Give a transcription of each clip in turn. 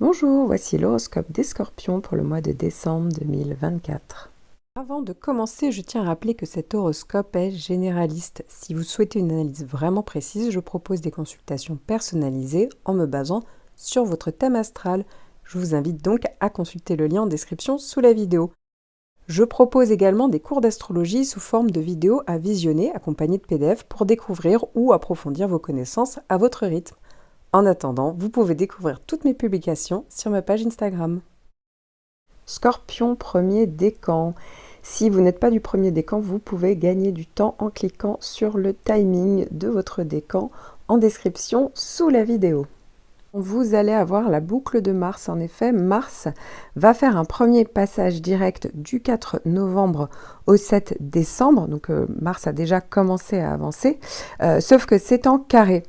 Bonjour, voici l'horoscope des Scorpions pour le mois de décembre 2024. Avant de commencer, je tiens à rappeler que cet horoscope est généraliste. Si vous souhaitez une analyse vraiment précise, je propose des consultations personnalisées en me basant sur votre thème astral. Je vous invite donc à consulter le lien en description sous la vidéo. Je propose également des cours d'astrologie sous forme de vidéos à visionner accompagnées de PDF pour découvrir ou approfondir vos connaissances à votre rythme. En attendant, vous pouvez découvrir toutes mes publications sur ma page Instagram. Scorpion premier décan. Si vous n'êtes pas du premier décan, vous pouvez gagner du temps en cliquant sur le timing de votre décan en description sous la vidéo. Vous allez avoir la boucle de Mars. En effet, Mars va faire un premier passage direct du 4 novembre au 7 décembre. Donc Mars a déjà commencé à avancer, sauf que c'est en carré.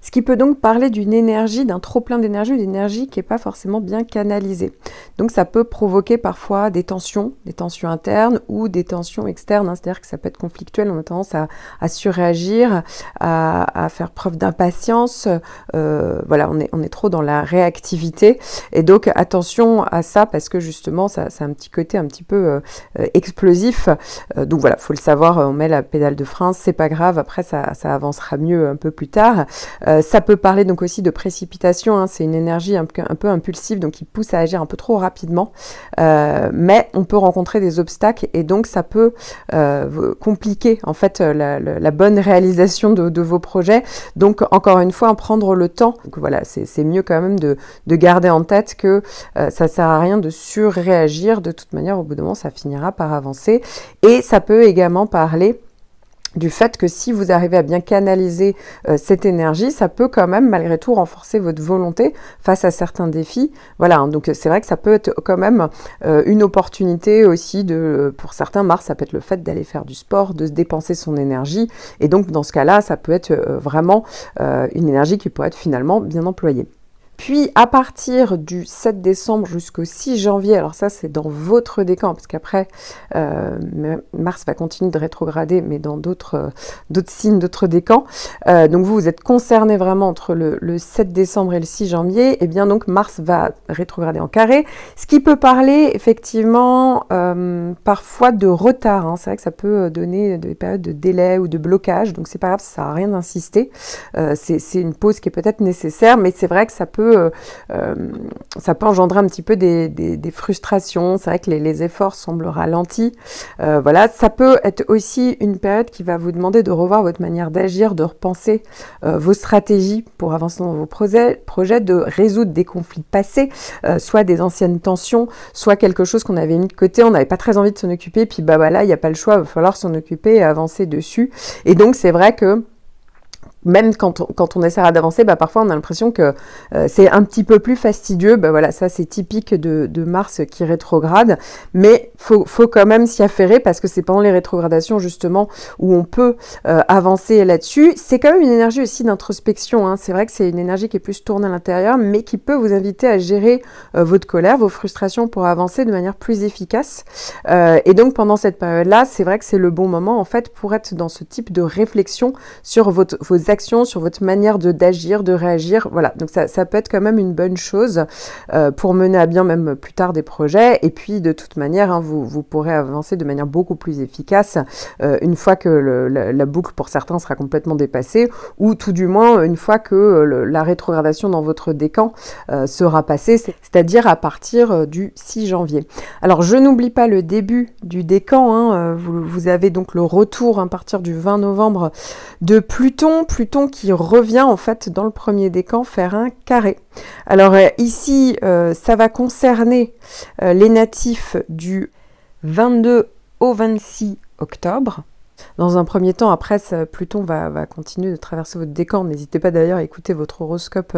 Ce qui peut donc parler d'une énergie, d'un trop-plein d'énergie, d'une énergie qui n'est pas forcément bien canalisée. Donc ça peut provoquer parfois des tensions internes ou des tensions externes, hein. C'est-à-dire que ça peut être conflictuel, on a tendance à surréagir, à faire preuve d'impatience, voilà, on est trop dans la réactivité, et donc attention à ça, parce que justement, ça a un petit côté un petit peu explosif, donc voilà, il faut le savoir, on met la pédale de frein, c'est pas grave, après ça avancera mieux un peu plus tard. Ça peut parler donc aussi de précipitation, hein. C'est une énergie un peu impulsive, donc qui pousse à agir un peu trop rapidement, mais on peut rencontrer des obstacles et donc ça peut compliquer en fait la bonne réalisation de vos projets. Donc encore une fois, prendre le temps. Donc voilà, c'est mieux quand même de garder en tête que ça sert à rien de surréagir. De toute manière, au bout d'un moment, ça finira par avancer. Et ça peut également parler du fait que si vous arrivez à bien canaliser cette énergie, ça peut quand même malgré tout renforcer votre volonté face à certains défis. Voilà, hein, donc c'est vrai que ça peut être quand même une opportunité aussi pour certains, Mars, ça peut être le fait d'aller faire du sport, de se dépenser son énergie, et donc dans ce cas-là, ça peut être vraiment une énergie qui peut être finalement bien employée. Puis, à partir du 7 décembre jusqu'au 6 janvier, alors ça, c'est dans votre décan, parce qu'après, Mars va continuer de rétrograder, mais dans d'autres signes, d'autres décans. Donc, vous êtes concerné vraiment entre le 7 décembre et le 6 janvier. Et bien, donc, Mars va rétrograder en carré, ce qui peut parler, effectivement, parfois de retard, hein. C'est vrai que ça peut donner des périodes de délai ou de blocage, donc c'est pas grave, ça sert à rien d'insister. C'est une pause qui est peut-être nécessaire, mais c'est vrai que ça peut engendrer un petit peu des frustrations. C'est vrai que les efforts semblent ralentis. Voilà, ça peut être aussi une période qui va vous demander de revoir votre manière d'agir, de repenser vos stratégies pour avancer dans vos projets, de résoudre des conflits passés, soit des anciennes tensions, soit quelque chose qu'on avait mis de côté, on n'avait pas très envie de s'en occuper, puis bah voilà, il n'y a pas le choix, il va falloir s'en occuper et avancer dessus. Et donc c'est vrai que même quand on essaiera d'avancer, bah parfois on a l'impression que c'est un petit peu plus fastidieux. Bah voilà, ça c'est typique de Mars qui rétrograde, mais faut quand même s'y affairer parce que c'est pendant les rétrogradations justement où on peut avancer là-dessus. C'est quand même une énergie aussi d'introspection, hein. C'est vrai que c'est une énergie qui est plus tournée à l'intérieur, mais qui peut vous inviter à gérer votre colère, vos frustrations pour avancer de manière plus efficace. Et donc pendant cette période-là, c'est vrai que c'est le bon moment en fait pour être dans ce type de réflexion sur vos actions, sur votre manière d'agir, de réagir. Voilà, donc ça peut être quand même une bonne chose pour mener à bien même plus tard des projets. Et puis de toute manière, hein, vous pourrez avancer de manière beaucoup plus efficace une fois que la boucle pour certains sera complètement dépassée, ou tout du moins une fois que la rétrogradation dans votre décan sera passée, c'est-à-dire à partir du 6 janvier. Alors je n'oublie pas le début du décan, hein, vous avez donc le retour à partir du 20 novembre de Pluton qui revient en fait dans le premier décan faire un carré. Alors ici, ça va concerner les natifs du 22 au 26 octobre. Dans un premier temps, après, Pluton va continuer de traverser votre décan. N'hésitez pas d'ailleurs à écouter votre horoscope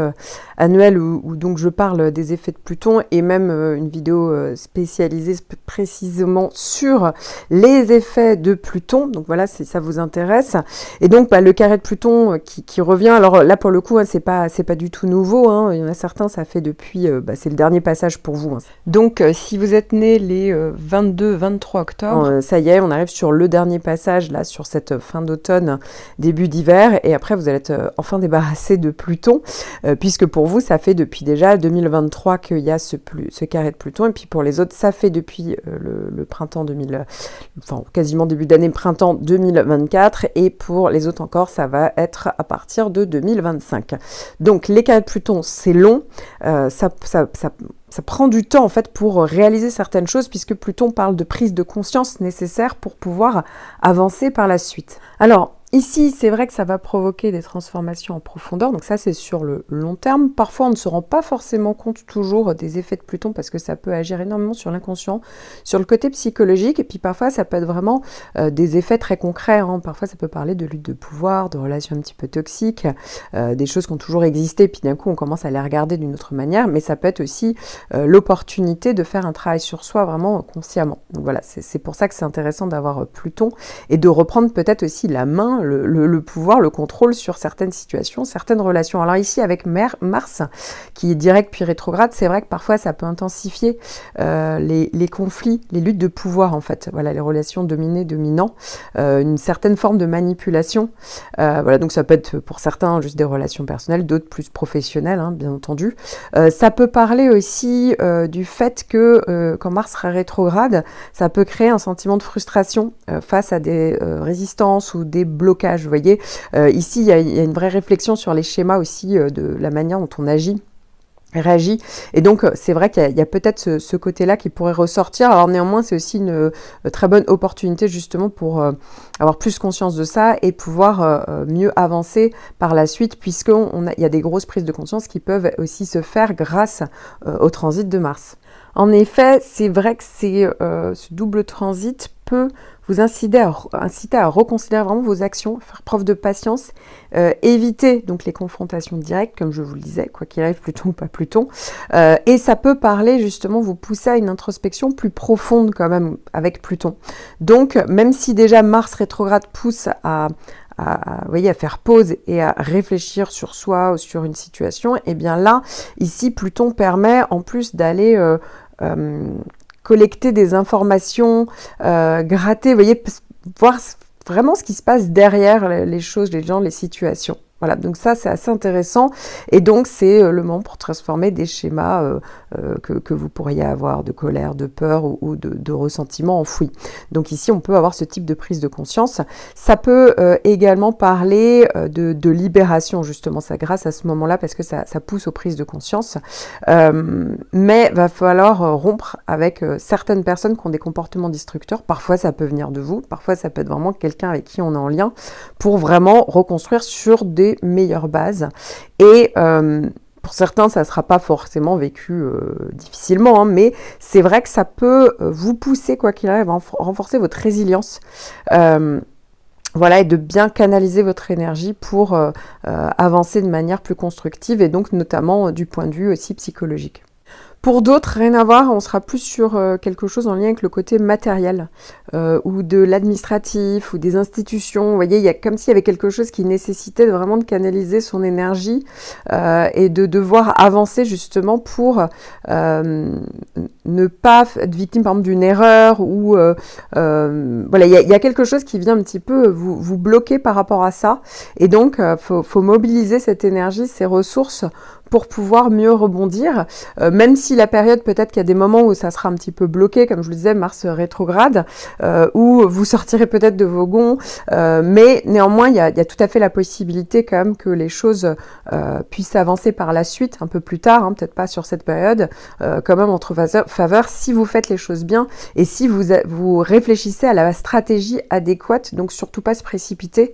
annuel où donc je parle des effets de Pluton et même une vidéo spécialisée précisément sur les effets de Pluton. Donc voilà, si ça vous intéresse. Et donc le carré de Pluton qui revient. Alors là, pour le coup, hein, c'est pas du tout nouveau, hein. Il y en a certains, ça fait depuis... c'est le dernier passage pour vous, hein. Donc si vous êtes né les 22-23 octobre, ça y est, on arrive sur le dernier passage là sur cette fin d'automne, début d'hiver, et après vous allez être enfin débarrassé de Pluton, puisque pour vous ça fait depuis déjà 2023 qu'il y a ce carré de Pluton, et puis pour les autres ça fait depuis le printemps 2000, enfin quasiment début d'année printemps 2024, et pour les autres encore ça va être à partir de 2025. Donc les carrés de Pluton c'est long, ça prend du temps en fait pour réaliser certaines choses, puisque Pluton parle de prise de conscience nécessaire pour pouvoir avancer par la suite. Alors ici, c'est vrai que ça va provoquer des transformations en profondeur, donc ça c'est sur le long terme. Parfois on ne se rend pas forcément compte toujours des effets de Pluton, parce que ça peut agir énormément sur l'inconscient, sur le côté psychologique, et puis parfois ça peut être vraiment des effets très concrets, hein. Parfois ça peut parler de lutte de pouvoir, de relations un petit peu toxiques, des choses qui ont toujours existé, puis d'un coup on commence à les regarder d'une autre manière, mais ça peut être aussi l'opportunité de faire un travail sur soi vraiment consciemment. Donc voilà, c'est pour ça que c'est intéressant d'avoir Pluton, et de reprendre peut-être aussi la main, le pouvoir, le contrôle sur certaines situations, certaines relations. Alors ici, avec Mars, qui est direct puis rétrograde, c'est vrai que parfois ça peut intensifier les conflits, les luttes de pouvoir en fait. Voilà, les relations dominé-dominant, une certaine forme de manipulation. Voilà, donc ça peut être pour certains juste des relations personnelles, d'autres plus professionnelles, hein, bien entendu. Ça peut parler aussi du fait que quand Mars sera rétrograde, ça peut créer un sentiment de frustration face à des résistances ou des blocages. Vous voyez, ici, il y a une vraie réflexion sur les schémas aussi de la manière dont on réagit. Et donc, c'est vrai qu'il y a peut-être ce côté-là qui pourrait ressortir. Alors néanmoins, c'est aussi une très bonne opportunité justement pour avoir plus conscience de ça et pouvoir mieux avancer par la suite, puisqu'il y a des grosses prises de conscience qui peuvent aussi se faire grâce au transit de Mars. En effet, c'est vrai que ce double transit peut vous inciter à reconsidérer vraiment vos actions, faire preuve de patience, éviter donc les confrontations directes, comme je vous le disais, quoi qu'il arrive, Pluton ou pas Pluton, et ça peut parler justement, vous pousser à une introspection plus profonde quand même avec Pluton. Donc, même si déjà Mars rétrograde pousse à faire pause et à réfléchir sur soi ou sur une situation, et bien là, ici, Pluton permet en plus d'aller collecter des informations, gratter, vous voyez, voir vraiment ce qui se passe derrière les choses, les gens, les situations. Voilà, donc ça c'est assez intéressant, et donc c'est le moment pour transformer des schémas que vous pourriez avoir de colère, de peur ou de ressentiment enfoui. Donc ici on peut avoir ce type de prise de conscience. Ça peut également parler de libération justement, ça grâce à ce moment-là, parce que ça pousse aux prises de conscience, mais va falloir rompre avec certaines personnes qui ont des comportements destructeurs. Parfois ça peut venir de vous, parfois ça peut être vraiment quelqu'un avec qui on est en lien, pour vraiment reconstruire sur des meilleures bases. Et pour certains, ça ne sera pas forcément vécu difficilement, hein, mais c'est vrai que ça peut vous pousser, quoi qu'il arrive, à renforcer votre résilience. Voilà, et de bien canaliser votre énergie pour avancer de manière plus constructive, et donc notamment du point de vue aussi psychologique. Pour d'autres, rien à voir, on sera plus sur quelque chose en lien avec le côté matériel, ou de l'administratif, ou des institutions. Vous voyez, il y a comme s'il y avait quelque chose qui nécessitait vraiment de canaliser son énergie et de devoir avancer justement pour ne pas être victime, par exemple, d'une erreur, ou voilà, il y a quelque chose qui vient un petit peu vous bloquer par rapport à ça. Et donc, faut mobiliser cette énergie, ces ressources, pour pouvoir mieux rebondir, même si la période, peut-être qu'il y a des moments où ça sera un petit peu bloqué, comme je le disais, Mars rétrograde, où vous sortirez peut-être de vos gonds, mais néanmoins, il y a tout à fait la possibilité quand même que les choses puissent avancer par la suite, un peu plus tard, hein, peut-être pas sur cette période, quand même entre faveur, si vous faites les choses bien, et si vous réfléchissez à la stratégie adéquate, donc surtout pas se précipiter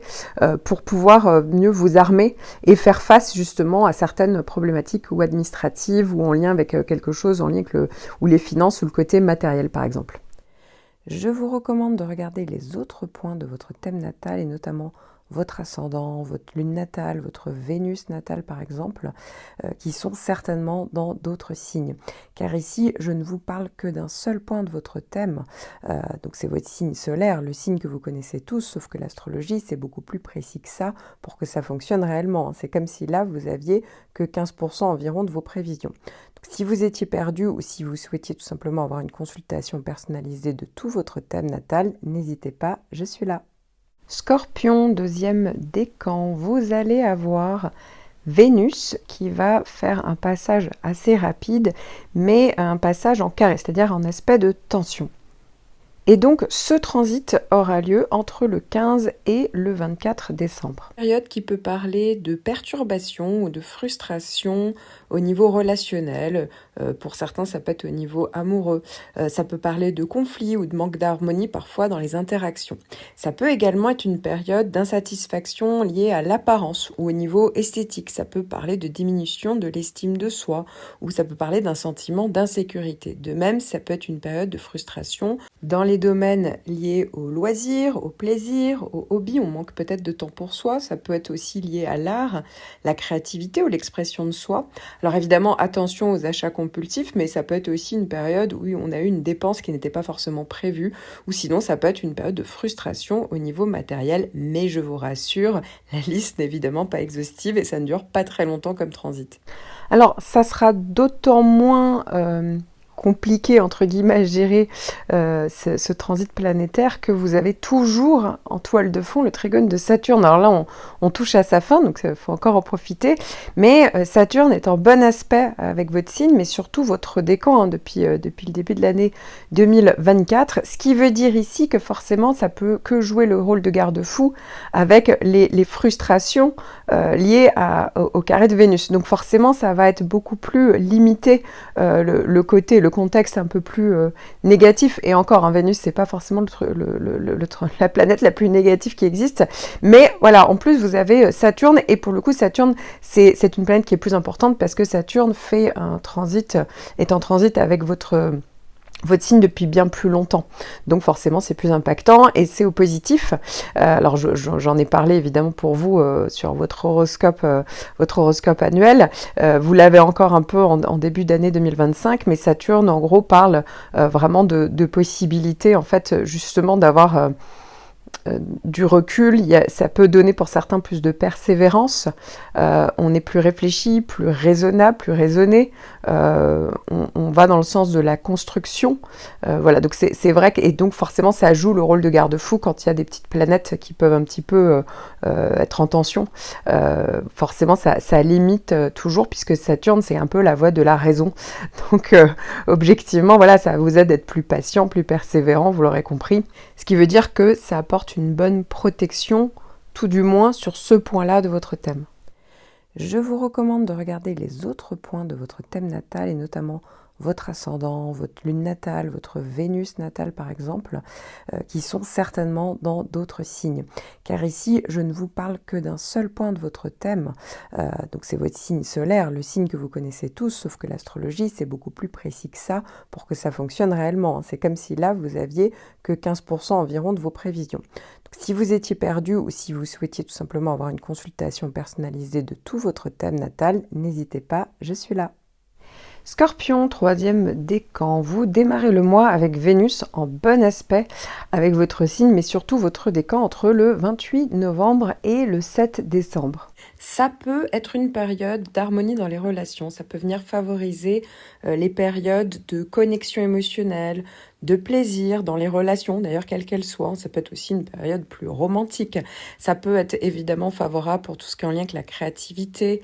pour pouvoir mieux vous armer et faire face justement à certaines problématiques ou administratives, ou en lien avec quelque chose, en lien avec ou les finances, ou le côté matériel par exemple. Je vous recommande de regarder les autres points de votre thème natal, et notamment votre ascendant, votre lune natale, votre Vénus natale par exemple, qui sont certainement dans d'autres signes. Car ici, je ne vous parle que d'un seul point de votre thème, donc c'est votre signe solaire, le signe que vous connaissez tous, sauf que l'astrologie, c'est beaucoup plus précis que ça pour que ça fonctionne réellement. C'est comme si là, vous aviez que 15% environ de vos prévisions. Donc, si vous étiez perdu, ou si vous souhaitiez tout simplement avoir une consultation personnalisée de tout votre thème natal, n'hésitez pas, je suis là. Scorpion, deuxième décan, vous allez avoir Vénus qui va faire un passage assez rapide, mais un passage en carré, c'est-à-dire en aspect de tension. Et donc, ce transit aura lieu entre le 15 et le 24 décembre. Période qui peut parler de perturbation ou de frustration au niveau relationnel. Pour certains, ça peut être au niveau amoureux. Ça peut parler de conflits ou de manque d'harmonie parfois dans les interactions. Ça peut également être une période d'insatisfaction liée à l'apparence ou au niveau esthétique. Ça peut parler de diminution de l'estime de soi ou ça peut parler d'un sentiment d'insécurité. De même, ça peut être une période de frustration dans les domaines liés au loisir, au plaisir, au hobby. On manque peut-être de temps pour soi. Ça peut être aussi lié à l'art, la créativité ou l'expression de soi. Alors évidemment, attention aux achats compulsifs, mais ça peut être aussi une période où on a eu une dépense qui n'était pas forcément prévue, ou sinon ça peut être une période de frustration au niveau matériel. Mais je vous rassure, la liste n'est évidemment pas exhaustive et ça ne dure pas très longtemps comme transit. Alors, ça sera d'autant moins compliqué, entre guillemets, à gérer ce transit planétaire que vous avez toujours en toile de fond le trigone de Saturne. Alors là, on touche à sa fin, donc il faut encore en profiter. Mais Saturne est en bon aspect avec votre signe, mais surtout votre décan depuis le début de l'année 2024. Ce qui veut dire ici que forcément, ça peut que jouer le rôle de garde-fou avec les frustrations liées au carré de Vénus. Donc forcément, ça va être beaucoup plus limité le contexte un peu plus négatif. Et encore, Vénus, c'est pas forcément la planète la plus négative qui existe. Mais voilà, en plus, vous avez Saturne. Et pour le coup, Saturne, c'est une planète qui est plus importante parce que Saturne est en transit avec votre signe depuis bien plus longtemps. Donc forcément, c'est plus impactant et c'est au positif. Alors j'en ai parlé évidemment pour vous sur votre horoscope annuel. Vous l'avez encore un peu en début d'année 2025, mais Saturne en gros parle vraiment de possibilités en fait justement d'avoir du recul. Ça peut donner pour certains plus de persévérance. On est plus réfléchi, plus raisonnable, plus raisonné. On va dans le sens de la construction. Voilà, donc c'est vrai et donc forcément ça joue le rôle de garde-fou quand il y a des petites planètes qui peuvent un petit peu être en tension. Forcément ça limite toujours puisque Saturne c'est un peu la voie de la raison. Donc objectivement voilà, ça vous aide à être plus patient, plus persévérant, vous l'aurez compris. Ce qui veut dire que ça apporte une bonne protection, tout du moins sur ce point-là de votre thème. Je vous recommande de regarder les autres points de votre thème natal et notamment votre ascendant, votre lune natale, votre Vénus natale par exemple, qui sont certainement dans d'autres signes. Car ici, je ne vous parle que d'un seul point de votre thème, donc c'est votre signe solaire, le signe que vous connaissez tous, sauf que l'astrologie, c'est beaucoup plus précis que ça pour que ça fonctionne réellement. C'est comme si là, vous aviez que 15% environ de vos prévisions. Donc, si vous étiez perdu ou si vous souhaitiez tout simplement avoir une consultation personnalisée de tout votre thème natal, n'hésitez pas, je suis là. Scorpion, troisième décan, vous démarrez le mois avec Vénus en bon aspect avec votre signe, mais surtout votre décan entre le 28 novembre et le 7 décembre. Ça peut être une période d'harmonie dans les relations, ça peut venir favoriser les périodes de connexion émotionnelle, de plaisir dans les relations, d'ailleurs quelles qu'elles soient. Ça peut être aussi une période plus romantique. Ça peut être évidemment favorable pour tout ce qui est en lien avec la créativité,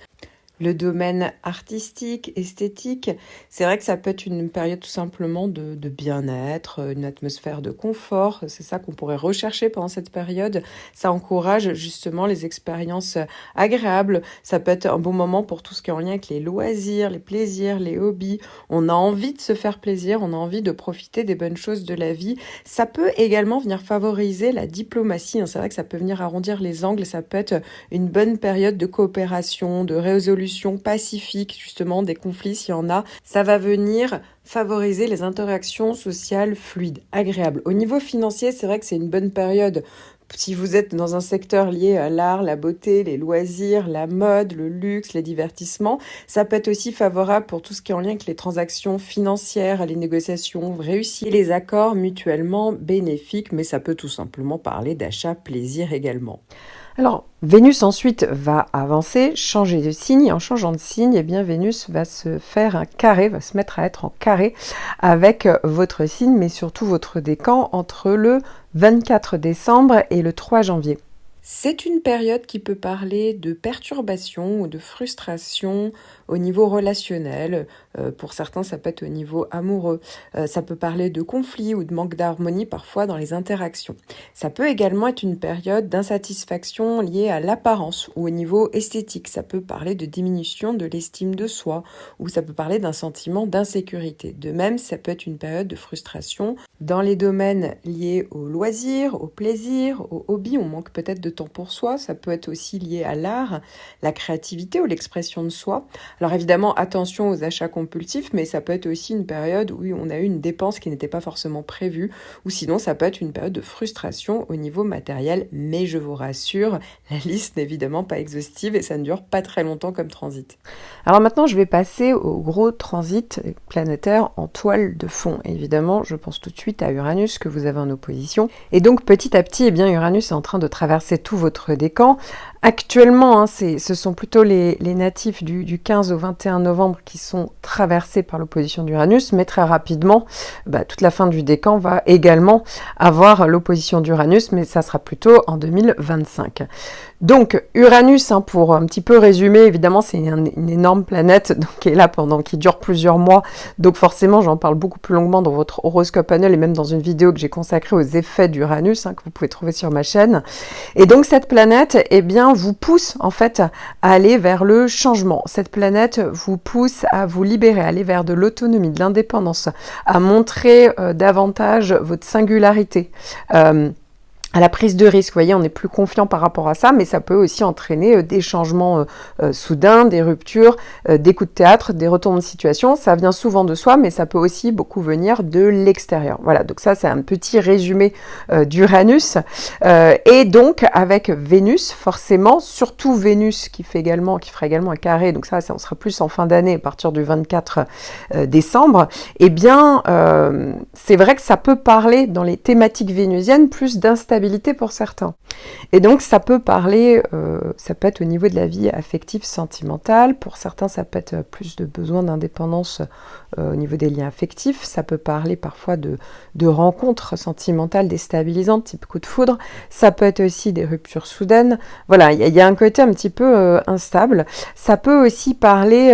le domaine artistique, esthétique. C'est vrai que ça peut être une période tout simplement de bien-être, une atmosphère de confort. C'est ça qu'on pourrait rechercher pendant cette période. Ça encourage justement les expériences agréables. Ça peut être un bon moment pour tout ce qui est en lien avec les loisirs, les plaisirs, les hobbies. On a envie de se faire plaisir, on a envie de profiter des bonnes choses de la vie. Ça peut également venir favoriser la diplomatie. C'est vrai que ça peut venir arrondir les angles. Ça peut être une bonne période de coopération, de résolution pacifique, justement, des conflits s'il y en a. Ça va venir favoriser les interactions sociales fluides, agréables. Au niveau financier, c'est vrai que c'est une bonne période. Si vous êtes dans un secteur lié à l'art, la beauté, les loisirs, la mode, le luxe, les divertissements, ça peut être aussi favorable pour tout ce qui est en lien avec les transactions financières, les négociations réussies, et les accords mutuellement bénéfiques, mais ça peut tout simplement parler d'achat plaisir également. Alors, Vénus ensuite va avancer, changer de signe, et en changeant de signe, eh bien Vénus va se faire un carré, va se mettre à être en carré avec votre signe, mais surtout votre décan entre le 24 décembre et le 3 janvier. C'est une période qui peut parler de perturbation ou de frustration au niveau relationnel. Pour certains, ça peut être au niveau amoureux. Ça peut parler de conflits ou de manque d'harmonie parfois dans les interactions. Ça peut également être une période d'insatisfaction liée à l'apparence ou au niveau esthétique. Ça peut parler de diminution de l'estime de soi ou ça peut parler d'un sentiment d'insécurité. De même, ça peut être une période de frustration dans les domaines liés au loisir, au plaisir, au hobby. On manque peut-être de temps pour soi. Ça peut être aussi lié à l'art, la créativité ou l'expression de soi. Alors évidemment, attention aux achats compulsifs, mais ça peut être aussi une période où on a eu une dépense qui n'était pas forcément prévue, ou sinon ça peut être une période de frustration au niveau matériel, mais je vous rassure, la liste n'est évidemment pas exhaustive et ça ne dure pas très longtemps comme transit. Alors maintenant, je vais passer au gros transit planétaire en toile de fond. Évidemment, je pense tout de suite à Uranus que vous avez en opposition. Et donc petit à petit, eh bien, Uranus est en train de traverser tout votre décan. Actuellement, ce sont plutôt les natifs du 15 au 21 novembre qui sont traversés par l'opposition d'Uranus, mais très rapidement, toute la fin du décan va également avoir l'opposition d'Uranus, mais ça sera plutôt en 2025. Donc Uranus, pour un petit peu résumer, évidemment c'est une énorme planète donc, qui dure plusieurs mois, donc forcément j'en parle beaucoup plus longuement dans votre horoscope annuel et même dans une vidéo que j'ai consacrée aux effets d'Uranus, que vous pouvez trouver sur ma chaîne. Et donc cette planète, eh bien, vous pousse en fait à aller vers le changement. Cette planète vous pousse à vous libérer, à aller vers de l'autonomie, de l'indépendance, à montrer davantage votre singularité. À la prise de risque, vous voyez, on est plus confiant par rapport à ça, mais ça peut aussi entraîner des changements soudains, des ruptures, des coups de théâtre, des retournements de situation. Ça vient souvent de soi, mais ça peut aussi beaucoup venir de l'extérieur. Voilà, donc ça, c'est un petit résumé d'Uranus. Et donc, avec Vénus, forcément, surtout Vénus qui fera également un carré, donc ça on sera plus en fin d'année, à partir du 24 décembre, eh bien, c'est vrai que ça peut parler, dans les thématiques vénusiennes, plus d'instabilité pour certains. Et donc ça peut parler, ça peut être au niveau de la vie affective, sentimentale. Pour certains, ça peut être plus de besoin d'indépendance au niveau des liens affectifs. Ça peut parler parfois de rencontres sentimentales déstabilisantes, type coup de foudre. Ça peut être aussi des ruptures soudaines. Voilà, il y a un côté un petit peu instable. Ça peut aussi parler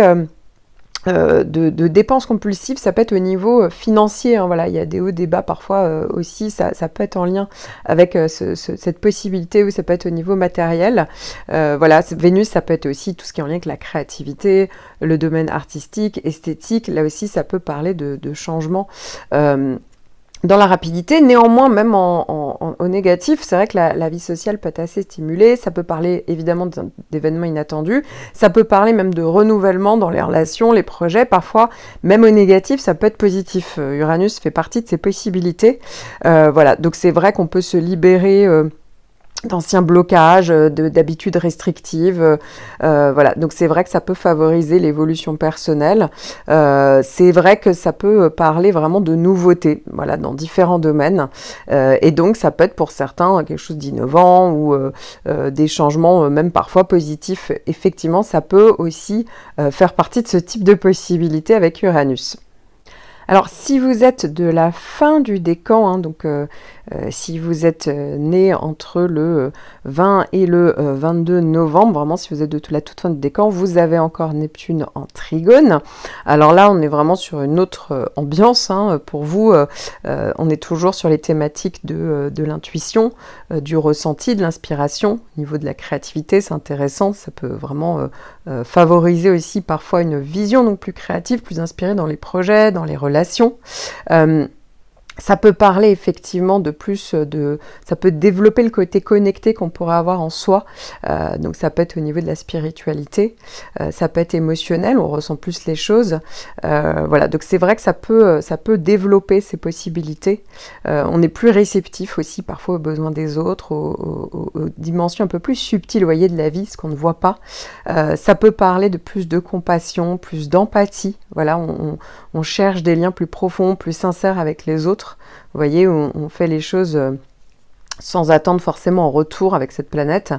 de dépenses compulsives, ça peut être au niveau financier, voilà, il y a des hauts, des bas parfois aussi, ça peut être en lien avec cette possibilité, ou ça peut être au niveau matériel. Voilà, Vénus, ça peut être aussi tout ce qui est en lien avec la créativité, le domaine artistique, esthétique, là aussi ça peut parler de changements dans la rapidité. Néanmoins, même au négatif, c'est vrai que la vie sociale peut être assez stimulée. Ça peut parler évidemment d'événements inattendus. Ça peut parler même de renouvellement dans les relations, les projets. Parfois, même au négatif, ça peut être positif. Uranus fait partie de ces possibilités. Voilà, donc c'est vrai qu'on peut se libérer d'anciens blocages, d'habitudes restrictives. Voilà, donc c'est vrai que ça peut favoriser l'évolution personnelle. C'est vrai que ça peut parler vraiment de nouveautés, voilà, dans différents domaines. Et donc ça peut être pour certains quelque chose d'innovant ou des changements même parfois positifs. Effectivement, ça peut aussi faire partie de ce type de possibilités avec Uranus. Alors, si vous êtes de la fin du décan, donc si vous êtes né entre le 20 et le 22 novembre, vraiment si vous êtes de la toute fin du décan, vous avez encore Neptune en trigone. Alors là, on est vraiment sur une autre ambiance. Pour vous, on est toujours sur les thématiques de l'intuition, du ressenti, de l'inspiration. Au niveau de la créativité, c'est intéressant. Ça peut vraiment favoriser aussi parfois une vision donc plus créative, plus inspirée dans les projets, dans les relations. Ça peut parler effectivement de plus ça peut développer le côté connecté qu'on pourrait avoir en soi, donc ça peut être au niveau de la spiritualité, ça peut être émotionnel, on ressent plus les choses, voilà, donc c'est vrai que ça peut développer ces possibilités, on est plus réceptif aussi parfois aux besoins des autres, aux dimensions un peu plus subtiles, vous voyez, de la vie, ce qu'on ne voit pas, ça peut parler de plus de compassion, plus d'empathie, voilà, on cherche des liens plus profonds, plus sincères avec les autres. Vous voyez, on fait les choses sans attendre forcément en retour avec cette planète.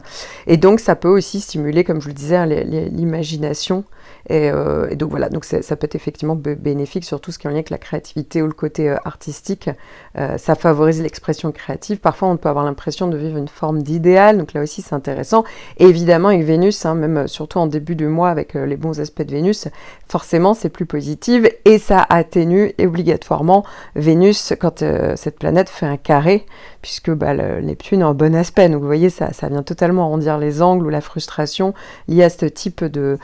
Et donc, ça peut aussi stimuler, comme je le disais, l'imagination. Et donc voilà, donc ça peut être effectivement bénéfique sur tout ce qui est en lien avec la créativité ou le côté artistique. Ça favorise l'expression créative. Parfois, on peut avoir l'impression de vivre une forme d'idéal, donc là aussi c'est intéressant. Et évidemment, avec Vénus, hein, même surtout en début de mois avec les bons aspects de Vénus, forcément c'est plus positif et ça atténue obligatoirement Vénus quand cette planète fait un carré, puisque le Neptune est en bon aspect. Donc vous voyez, ça vient totalement arrondir les angles ou la frustration liée à ce type de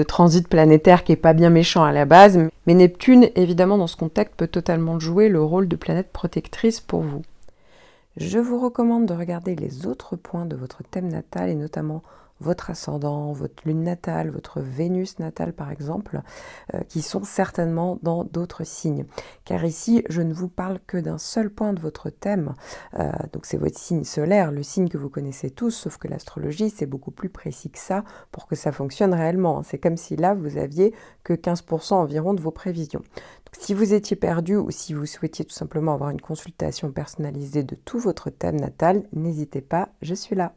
transit planétaire qui n'est pas bien méchant à la base. Mais Neptune, évidemment, dans ce contexte, peut totalement jouer le rôle de planète protectrice pour vous. Je vous recommande de regarder les autres points de votre thème natal et notamment votre ascendant, votre lune natale, votre Vénus natale par exemple, qui sont certainement dans d'autres signes. Car ici, je ne vous parle que d'un seul point de votre thème, donc c'est votre signe solaire, le signe que vous connaissez tous, sauf que l'astrologie, c'est beaucoup plus précis que ça pour que ça fonctionne réellement. C'est comme si là, vous aviez que 15% environ de vos prévisions. Donc, si vous étiez perdu ou si vous souhaitiez tout simplement avoir une consultation personnalisée de tout votre thème natal, n'hésitez pas, je suis là.